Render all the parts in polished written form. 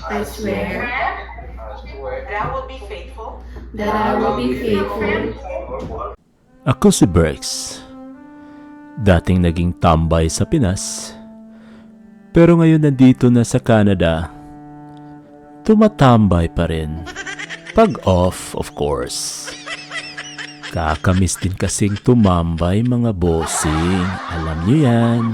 I swear that I will be faithful that I will be faithful. Ako si Brex. Dating naging tambay sa Pinas. Pero ngayon nandito na sa Canada. Tumatambay pa rin. Pag off, of course. Kakamiss din kasing tumambay mga bossing. Alam nyo yan.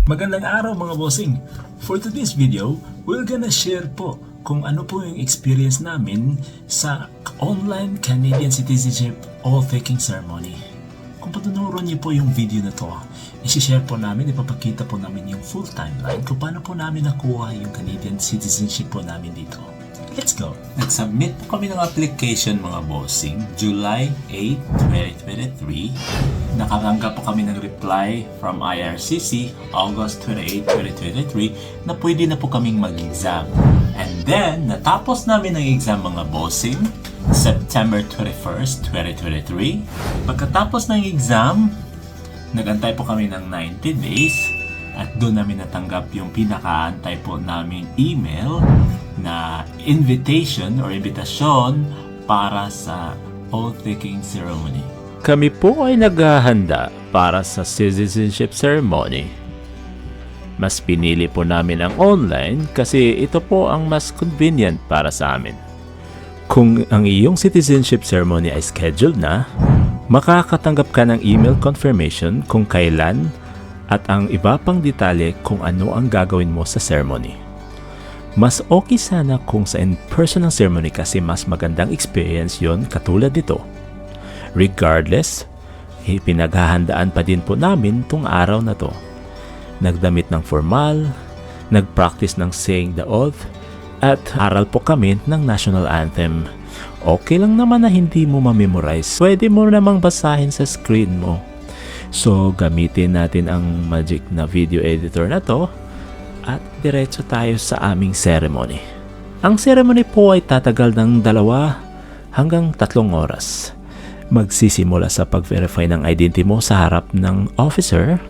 Magandang araw mga bossing. For today's video, we're gonna share po kung ano po yung experience namin sa Online Canadian Citizenship Oathtaking Ceremony. Kung patunuran niyo po yung video na to, isi-share po namin, ipapakita po namin yung full timeline kung paano po namin nakuha yung Canadian Citizenship po namin dito. Let's go! Nag-submit po kami ng application mga bossing, July 8, 2023. Nakatanggap po kami ng reply from IRCC, August 28, 2023, na pwede na po kaming mag-exam. And then, natapos namin ang exam mga bossing, September 21st, 2023. Pagkatapos ng exam, nag-antay po kami ng 90 days at doon namin natanggap yung pinakaantay po naming email na invitation or invitasyon para sa oath-taking ceremony. Kami po ay naghahanda para sa citizenship ceremony. Mas pinili po namin ang online kasi ito po ang mas convenient para sa amin. Kung ang iyong citizenship ceremony ay scheduled na, makakatanggap ka ng email confirmation kung kailan at ang iba pang detalye kung ano ang gagawin mo sa ceremony. Mas okay sana kung sa in-person ng ceremony kasi mas magandang experience yon katulad nito. Regardless, pinaghahandaan pa din po namin tong araw na to. Nagdamit ng formal, nagpractice ng saying the oath, at aral po kami ng national anthem. Okay lang naman na hindi mo ma-memorize. Pwede mo namang basahin sa screen mo. So, gamitin natin ang magic na video editor na to at diretso tayo sa aming ceremony. Ang ceremony po ay tatagal ng 2 hanggang 3 oras. Magsisimula sa pag-verify ng identity mo sa harap ng officer.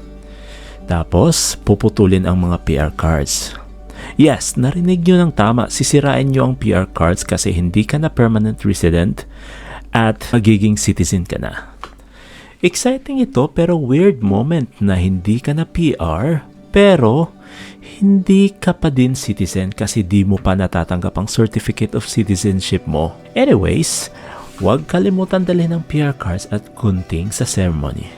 Tapos, puputulin ang mga PR cards. Yes, narinig nyo ng tama. Sisirain nyo ang PR cards kasi hindi ka na permanent resident at magiging citizen ka na. Exciting ito pero weird moment na hindi ka na PR pero hindi ka pa din citizen kasi di mo pa natatanggap ang certificate of citizenship mo. Anyways, huwag kalimutan dalhin ang PR cards at gunting sa ceremony.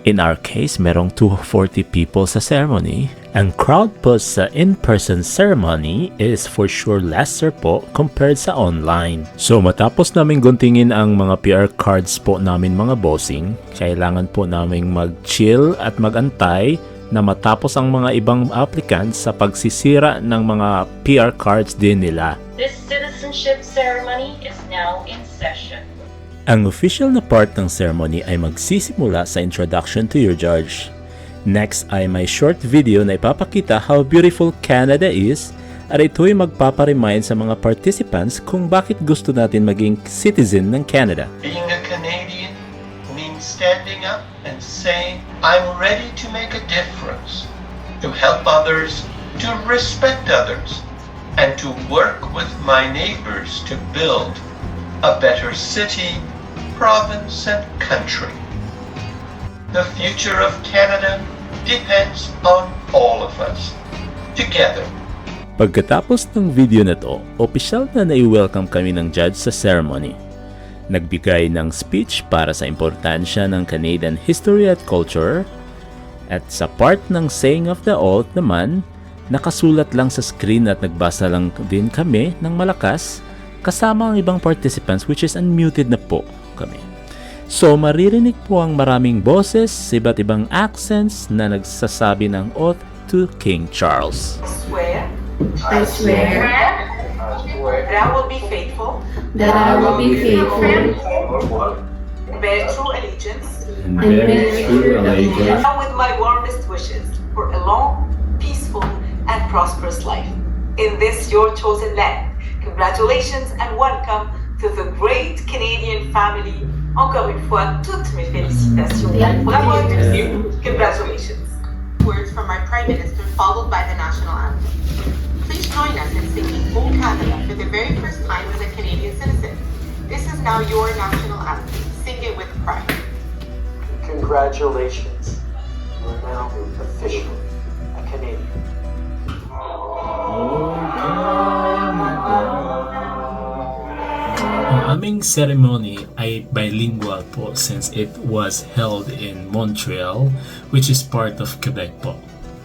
In our case, merong 240 people sa ceremony. Ang crowd po sa in-person ceremony is for sure lesser po compared sa online. So matapos namin guntingin ang mga PR cards po namin mga bossing, kailangan po namin mag-chill at mag-antay na matapos ang mga ibang applicants sa pagsisira ng mga PR cards din nila. This citizenship ceremony is now in session. Ang official na part ng ceremony ay magsisimula sa introduction to your judge. Next ay may short video na ipapakita how beautiful Canada is at ito'y magpaparemind sa mga participants kung bakit gusto natin maging citizen ng Canada. Being a Canadian means standing up and saying, I'm ready to make a difference, to help others, to respect others, and to work with my neighbors to build a better city, province, and country. The future of Canada depends on all of us, together. Pagkatapos ng video na to, opisyal na nai-welcome kami ng judge sa ceremony. Nagbigay ng speech para sa importansya ng Canadian history at culture at sa part ng saying of the oath naman, nakasulat lang sa screen at nagbasa lang din kami ng malakas kasama ang ibang participants which is unmuted na po kami. So maririnig po ang maraming boses, iba't ibang accents na nagsasabi ng oath to King Charles. I swear that I will be faithful that I will be faithful and bear true allegiance and bear true allegiance and with my warmest wishes for a long, peaceful, and prosperous life in this your chosen land. Congratulations and welcome to the great Canadian family. Encore une fois, toutes mes félicitations. Bravo à tous. Congratulations. Words from our followed by the national anthem. Please join us in singing O Canada for the very first time as a Canadian citizen. This is now your national anthem. Sing it with pride. Congratulations. You are now officially a Canadian. Ang aming ceremony ay bilingual po since it was held in Montreal, which is part of Quebec po.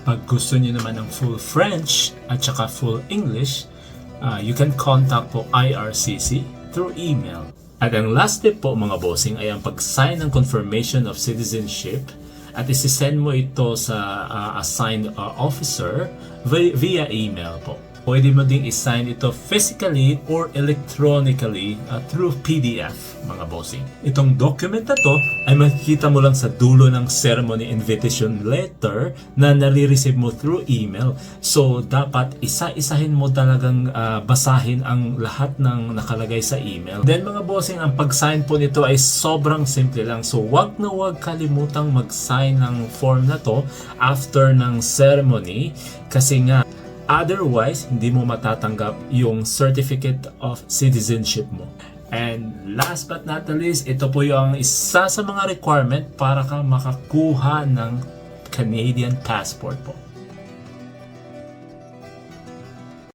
Pag gusto niyo naman ng full French at saka full English, you can contact po IRCC through email. At ang last step po mga bossing ay ang pag-sign ng confirmation of citizenship at isi-send mo ito sa assigned officer via email po. Pwede mo ding i-sign ito physically or electronically through PDF, mga bossing. Itong document na to ay makikita mo lang sa dulo ng ceremony invitation letter na nare-receive mo through email. So, dapat isa-isahin mo talagang basahin ang lahat ng nakalagay sa email. Then, mga bossing, ang pag-sign po nito ay sobrang simple lang. So, wag na wag kalimutang mag-sign ng form na to after ng ceremony kasi nga, otherwise, hindi mo matatanggap yung Certificate of Citizenship mo. And last but not the least, ito po yung isa sa mga requirement para ka makakuha ng Canadian passport po.